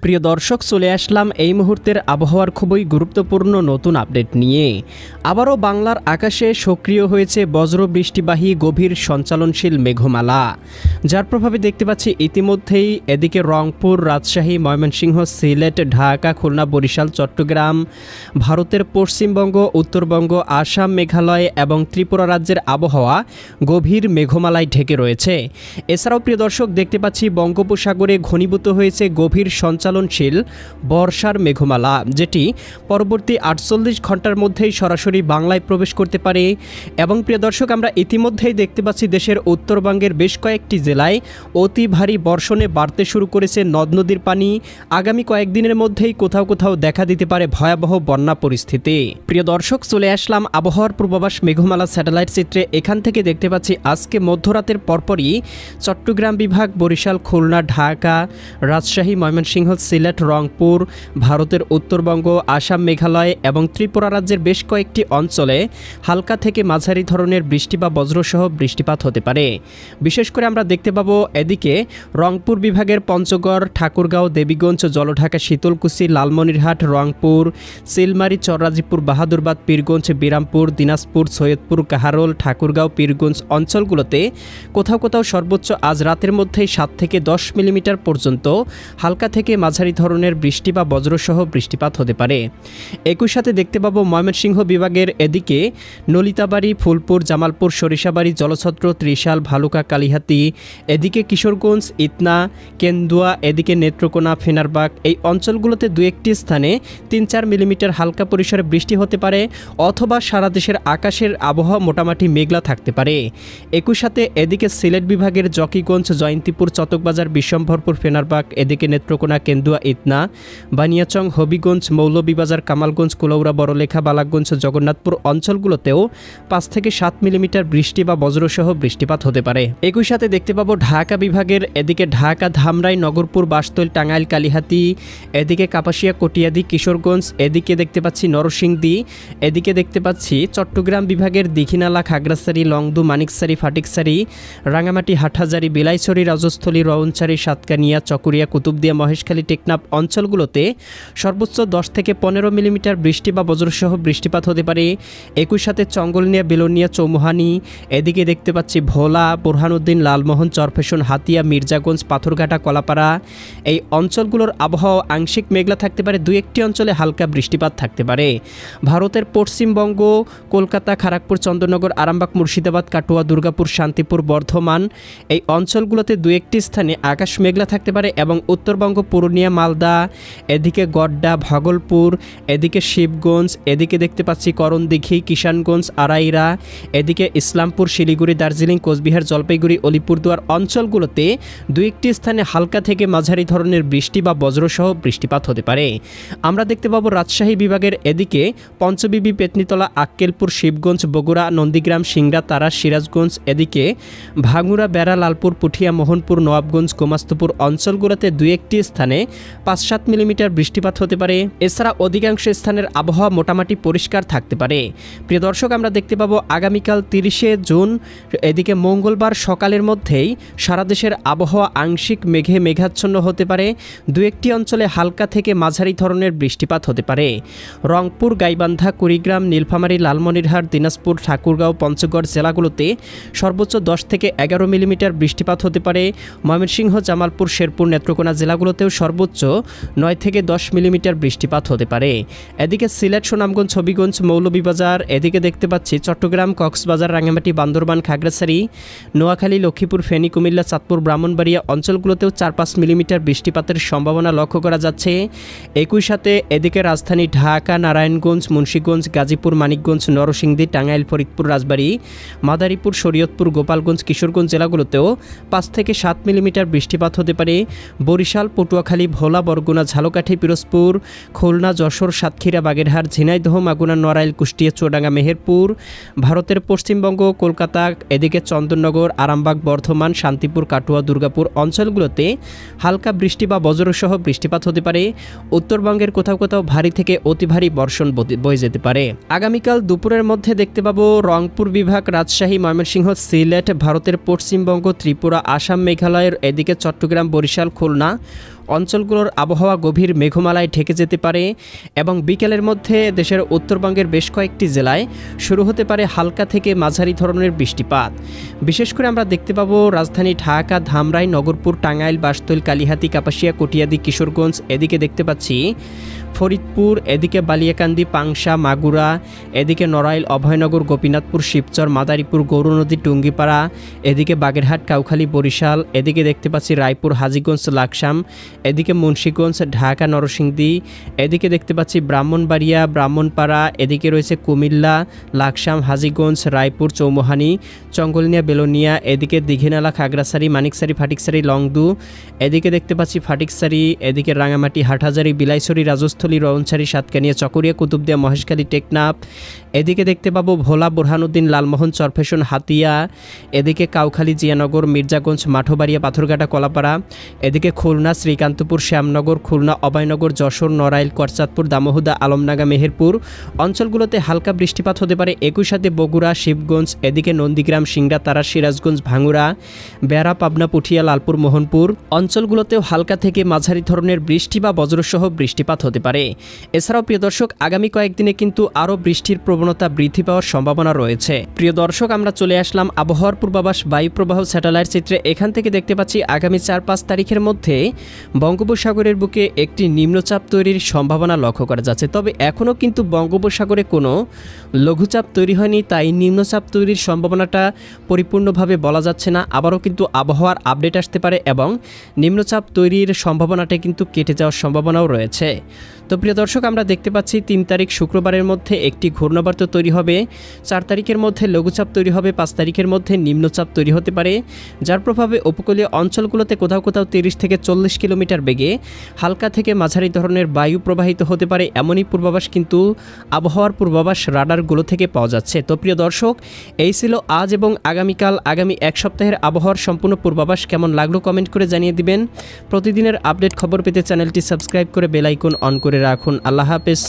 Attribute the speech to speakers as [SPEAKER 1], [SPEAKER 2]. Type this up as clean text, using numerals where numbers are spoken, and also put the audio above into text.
[SPEAKER 1] প্রিয় দর্শক, চলে আসলাম এই মুহূর্তের আবহাওয়ার খুবই গুরুত্বপূর্ণ নতুন আপডেট নিয়ে। আবারও বাংলার আকাশে সক্রিয় হয়েছে বজ্রবৃষ্টিবাহী গভীর সঞ্চালনশীল মেঘমালা, যার প্রভাবে দেখতে পাচ্ছি ইতিমধ্যেই এদিকে রংপুর, রাজশাহী, ময়মনসিংহ, সিলেট, ঢাকা, খুলনা, বরিশাল, চট্টগ্রাম, ভারতের পশ্চিমবঙ্গ, উত্তরবঙ্গ, আসাম, মেঘালয় এবং ত্রিপুরা রাজ্যের আবহাওয়া গভীর মেঘমালায় ঢেকে রয়েছে। এছাড়াও প্রিয় দর্শক, দেখতে পাচ্ছি বঙ্গোপসাগরে ঘনীভূত হয়েছে গভীর সঞ্চালনশীল বর্ষার মেঘমালা, যেটি পরবর্তী 48 ঘন্টার মধ্যেই সরাসরি বাংলায় প্রবেশ করতে পারে। এবং প্রিয় দর্শক, আমরা ইতিমধ্যেই দেখতে পাচ্ছি দেশের উত্তরবঙ্গের বেশ কয়েকটি জেলায় অতি ভারী বর্ষণে বাড়তে শুরু করেছে নদ নদীর পানি। আগামী কয়েকদিনের মধ্যেই কোথাও কোথাও দেখা দিতে পারে ভয়াবহ বন্যা পরিস্থিতি। প্রিয় দর্শক, চলে আসলাম আবহাওয়ার পূর্বাভাস মেঘমালা স্যাটেলাইট চিত্রে। এখান থেকে দেখতে পাচ্ছি আজকে মধ্যরাতের পরপরই চট্টগ্রাম বিভাগ, বরিশাল, খুলনা, ঢাকা, রাজশাহী, ময়মনসিংহ, সিলেট, রংপুর, ভারতের উত্তরবঙ্গ, আসাম, মেঘালয় এবং ত্রিপুরা রাজ্যের বেশ কয়েকটি অঞ্চলে হালকা থেকে মাঝারি ধরনের বৃষ্টি বা বজ্রসহ বৃষ্টিপাত হতে পারে। বিশেষ করে আমরা দেখতে পাবো এদিকে রংপুর বিভাগের পঞ্চগড়, ঠাকুরগাঁও, দেবীগঞ্জ, জলঢাকা, শীতলকুচি, লালমনিরহাট, রংপুর, সিলমারি, চররাজিপুর, বাহাদুরবাদ, পীরগঞ্জ, বিরামপুর, দিনাজপুর, সৈয়দপুর, কাহারোল, ঠাকুরগাঁও, পীরগঞ্জ অঞ্চলগুলোতে কোথাও কোথাও সর্বোচ্চ আজ রাতের মধ্যেই 7 থেকে 10 মিলিমিটার পর্যন্ত হালকা থেকে মাঝারি ধরনের বৃষ্টি বা বজ্রসহ বৃষ্টিপাত হতে পারে। একই সাথে দেখতে পাবো ময়মনসিংহ বিভাগের এদিকে নলিতাবাড়ি, ফুলপুর, জামালপুর, সরিষাবাড়ি, জলছত্র, ত্রিশাল, ভালুকা, কালিহাতী, এদিকে কিশোরগঞ্জ, ইতনা, কেন্দুয়া, এদিকে নেত্রকোনা, ফেনারবাগ এই অঞ্চলগুলোতে দু একটি স্থানে 3-4 মিলিমিটার হালকা পরিসরে বৃষ্টি হতে পারে, অথবা সারা দেশের আকাশের আবহাওয়া মোটামুটি মেঘলা থাকতে পারে। একই সাথে এদিকে সিলেট বিভাগের জকিগঞ্জ, জয়ন্তীপুর, চতকবাজার, বিশ্বম্ভরপুর, ফেনারবাগ, এদিকে নেত্রকোনা, কেন্দুয়া, ইতনা, বানিয়াচং, হবিগঞ্জ, মৌলভীবাজার, কামালগঞ্জ, কুলাউড়া, বড়লেখা, বালাগঞ্জ, জগন্নাথপুর অঞ্চলগুলোতেও 5 থেকে 7 মিলিমিটার বৃষ্টি বা বজ্রসহ বৃষ্টিপাত হতে পারে। একই সাথে দেখতে পাবো ঢাকা বিভাগের এদিকে ঢাকা, ধামরাই, নগরপুর, বাসতৈল, টাঙ্গাইল, কালিহাতী, এদিকে কাপাসিয়া, কটিয়াদি, কিশোরগঞ্জ, এদিকে দেখতে পাচ্ছি নরসিংদী, এদিকে দেখতে পাচ্ছি চট্টগ্রাম বিভাগের দীঘিনালা, খাগড়াছড়ি, লংদু, মানিকছড়ি, ফাটিকছড়ি, রাঙামাটি, হাটহাজারী, বিলাইছড়ি, রাজস্থলী, রওনছড়ি, সাতকানিয়া, চকুরিয়া, কুতুবদিয়া, মহেশখালী, টেকনাফ অঞ্চলগুলোতে সর্বোচ্চ 10 থেকে 15 মিলিমিটার বৃষ্টি বা বজ্রসহ বৃষ্টিপাত হতে পারে। একই সাথে চঙ্গলনিয়া, বেলোনিয়া, চৌমুহানি, এদিকে দেখতে পাচ্ছি ভোলা, বোরহানুদ্দিন, লালমোহন, চরফেশন, হাতিয়া, মির্জাগঞ্জ, পাথরঘাটা, কলাপাড়া এই অঞ্চলগুলোর আবহাওয়া আংশিক মেঘলা থাকতে পারে, দু একটি অঞ্চলে হালকা বৃষ্টিপাত থাকতে পারে। ভারতের পশ্চিমবঙ্গ, কলকাতা, খড়গপুর, চন্দননগর, আরামবাগ, মুর্শিদাবাদ, কাটোয়া, দুর্গাপুর, শান্তিপুর, বর্ধমান এই অঞ্চলগুলোতে দু একটি স্থানে আকাশ মেঘলা থাকতে পারে। এবং উত্তরবঙ্গ, পুরুলিয়া, মালদা, এদিকে গড্ডা, ভাগলপুর, এদিকে শিবগঞ্জ, এদিকে দেখতে পাচ্ছি করণদিঘি, কিষানগঞ্জ, আড়াইরা, এদিকে ইসলামপুর, শিলিগুড়ি, দার্জিলিং, কোচবিহার, জলপাইগুড়ি, অলিপুরদুয়ার অঞ্চলগুলোতে দু একটি স্থানে হালকা থেকে মাঝারি ধরনের বৃষ্টি বা বজ্রসহ বৃষ্টিপাত হতে পারে। আমরা দেখতে পাবো রাজশাহী বিভাগের এদিকে পঞ্চবিবি, পেতনিতলা, আক্কেলপুর, শিবগঞ্জ, বগুড়া, নন্দীগ্রাম, সিংড়া, তারা, সিরাজগঞ্জ, এদিকে ভাঙ্গুড়া, বেড়া, লালপুর, পুঠিয়া, মোহনপুর, নবাবগঞ্জ, গোমাস্তপুর অঞ্চলগুলোতে দু একটি স্থানে 5-7 মিলিমিটার বৃষ্টিপাত হতে পারে। এছাড়া অধিকাংশ স্থানের আবহাওয়া মোটামুটি পরিষ্কার থাকতে পারে। প্রিয় দর্শক, আমরা দেখতে পাবো আগামীকাল 30শে জুন এদিকে মঙ্গলবার সকালের মধ্যেই সারা দেশের আবহাওয়া আংশিক মেঘে মেঘাচ্ছন্ন হতে পারে, দু একটি অঞ্চলে হালকা থেকে মাঝারি ধরনের বৃষ্টিপাত হতে পারে। রংপুর, গাইবান্ধা, কুড়িগ্রাম, নীলফামারী, লালমনিরহাট, দিনাজপুর, ঠাকুরগাঁও, পঞ্চগড় জেলাগুলোতে সর্বোচ্চ 10 থেকে 11 মিলিমিটার বৃষ্টিপাত হতে পারে। ময়মনসিংহ, জামালপুর, শেরপুর, নেত্রকোনা জেলাগুলোতেও সর্বোচ্চ 9 থেকে 10 মিলিমিটার বৃষ্টিপাত হতে পারে। এদিকে সিলেট, সুনামগঞ্জ, হবিগঞ্জ, মৌলভীবাজার, এদিকে দেখতে পাচ্ছি চট্টগ্রাম, কক্সবাজার, রাঙামাটি, বান্দরবান, খাগড়াছড়ি, নোয়াখালী, লক্ষ্মীপুর, ফেনী, কুমিল্লা, চাঁদপুর, ব্রাহ্মণবাড়িয়া অঞ্চলগুলোতেও 4-5 মিলিমিটার বৃষ্টিপাতের সম্ভাবনা লক্ষ্য করা যাচ্ছে। একই সাথে এদিকে রাজধানী ঢাকা, নারায়ণগঞ্জ, মুন্সিগঞ্জ, গাজীপুর, মানিকগঞ্জ, নরসিংদী, টাঙ্গাইল, ফরিদপুর, রাজবাড়ী, মাদারীপুর, শরীয়তপুর, গোপালগঞ্জ, কিশোরগঞ্জ জেলাগুলোতেও 5 থেকে 7 মিলিমিটার বৃষ্টিপাত হতে পারে। বরিশাল, পটুয়াখালী, ভোলা, বরগুনা, ঝালকাঠি, পিরোজপুর, খুলনা, যশোর, সাতক্ষীরা, বাগেরহাট, ঝিনাইদহ, মাগুরা, নড়াইল, কুষ্টিয়া, চুয়াডাঙ্গা, মেহেরপুর, ভারতের পশ্চিমবঙ্গ, কলকাতা, এদিকে চন্দননগর, আরামবাগ, বর্ধমান, শান্তিপুর, কাটোয়া, দুর্গাপুর অঞ্চলগুলোতে হালকা বৃষ্টি বা বজ্রসহ বৃষ্টিপাত হতে পারে। উত্তরবঙ্গের কোথাও কোথাও ভারী থেকে অতি ভারী বর্ষণ বয়ে যেতে পারে। আগামীকাল দুপুরের মধ্যে দেখতে পাবো রংপুর বিভাগ, রাজশাহী, ময়মনসিংহ, সিলেট, ভারতের পশ্চিমবঙ্গ, ত্রিপুরা, আসাম, মেঘালয়ের এদিকে চট্টগ্রাম, বরিশাল, খুলনা অঞ্চলগুলোর আবহাওয়া গভীর মেঘমালায় ঢেকে যেতে পারে এবং বিকেলের মধ্যে দেশের উত্তরবঙ্গের বেশ কয়েকটি জেলায় শুরু হতে পারে হালকা থেকে মাঝারি ধরনের বৃষ্টিপাত। বিশেষ করে আমরা দেখতে পাবো রাজধানী ঢাকা, ধামরাই, নগরপুর, টাঙ্গাইল, বাসতল, কালিহাতী, কাপাসিয়া, কটিয়াদী, কিশোরগঞ্জ, এদিকে দেখতে পাচ্ছি ফরিদপুর, এদিকে বালিয়াকান্দি, পাংশা, মাগুরা, এদিকে নড়াইল, অভয়নগর, গোপীনাথপুর, শিবচর, মাদারীপুর, গৌরনদী, টুঙ্গিপাড়া, এদিকে বাগেরহাট, কাউখালী, বরিশাল, এদিকে দেখতে পাচ্ছি রায়পুর, হাজীগঞ্জ, লাকসাম, এদিকে মুন্সিগঞ্জ, ঢাকা, নরসিংদী, এদিকে দেখতে পাচ্ছি ব্রাহ্মণবাড়িয়া, ব্রাহ্মণপাড়া, এদিকে রয়েছে কুমিল্লা, লাকসাম, হাজীগঞ্জ, রায়পুর, চৌমোহানি, চঙ্গলনিয়া, বেলোনিয়া, এদিকে দীঘিনালা, খাগড়াছড়ি, মানিকছড়ি, ফাটিকছড়ি, লংদু, এদিকে দেখতে পাচ্ছি ফাটিকছড়ি, এদিকে রাঙামাটি, হাটহাজারী, বিলাইছড়ি, রাজস্থলী, রওনছড়ি, সাতকানিয়া, চকরিয়া, কুতুবদিয়া, মহেশখালী, টেকনাফ, এদিকে দেখতে পাবো ভোলা, বুরহানুদ্দিন, লালমোহন, চরফেশন, হাতিয়া, এদিকে কাউখালী, জিয়ানগর, মির্জাগঞ্জ, মাঠবাড়িয়া, পাথরঘাটা, কলাপাড়া, এদিকে খুলনা, শ্রীকান্তপুর, শ্যামনগর, খুলনা, অভয়নগর, যশোর, নড়াইল, করচাঁদপুর, দামোহদা, আলমডাঙ্গা, মেহেরপুর অঞ্চলগুলোতে হালকা বৃষ্টিপাত হতে পারে। একই সাথে বগুড়া, শিবগঞ্জ, এদিকে নন্দীগ্রাম, সিংড়া, তারা, সিরাজগঞ্জ, ভাঙ্গুড়া, বেড়া, পাবনা, পুঠিয়া, লালপুর, মোহনপুর অঞ্চলগুলোতেও হালকা থেকে মাঝারি ধরনের বৃষ্টি বা বজ্রসহ বৃষ্টিপাত হতে পারে। এছাড়াও প্রিয় দর্শক, আগামী কয়েকদিনে কিন্তু আরও বৃষ্টির প্রবণতা বৃদ্ধি পাওয়ার সম্ভাবনা রয়েছে। প্রিয় দর্শক, আমরা চলে আসলাম আবহাওয়ার পূর্বাভাস বায়ু প্রবাহ স্যাটেলাইট চিত্রে। এখান থেকে দেখতে পাচ্ছি আগামী 4-5 তারিখের মধ্যে বঙ্গোপসাগরের বুকে একটি নিম্নচাপ তৈরির সম্ভাবনা লক্ষ্য করা যাচ্ছে। তবে এখনও কিন্তু বঙ্গোপসাগরে কোনো লঘুচাপ তৈরি হয়নি, তাই নিম্নচাপ তৈরির সম্ভাবনাটা পরিপূর্ণভাবে বলা যাচ্ছে না। আবারও কিন্তু আবহাওয়ার আপডেট আসতে পারে এবং নিম্নচাপ তৈরির সম্ভাবনাটা কিন্তু কেটে যাওয়ার সম্ভাবনাও রয়েছে। তো প্রিয় দর্শক, আমরা দেখতে পাচ্ছি 3 তারিখ শুক্রবারের মধ্যে একটি ঘূর্ণাবর্ত তৈরি হবে, 4 তারিখের মধ্যে লঘুচাপ তৈরি হবে, 5 তারিখের মধ্যে নিম্নচাপ তৈরি হতে পারে, যার প্রভাবে উপকূলীয় অঞ্চলগুলোতে কোথাও কোথাও 30 থেকে 40 কিলোমিটার বেগে হালকা থেকে মাঝারি ধরনের বায়ু প্রবাহিত হতে পারে, এমনই পূর্বাভাস কিন্তু আবহাওয়ার পূর্বাভাস রাডারগুলো থেকে পাওয়া যাচ্ছে। তো প্রিয় দর্শক, এই ছিল আজ এবং আগামীকাল, আগামী এক সপ্তাহের আবহাওয়ার সম্পূর্ণ পূর্বাভাস। কেমন লাগলো কমেন্ট করে জানিয়ে দিবেন। প্রতিদিনের আপডেট খবর পেতে চ্যানেলটি সাবস্ক্রাইব করে বেল আইকন অন করে রাখুন। আল্লাহ হাফেজ।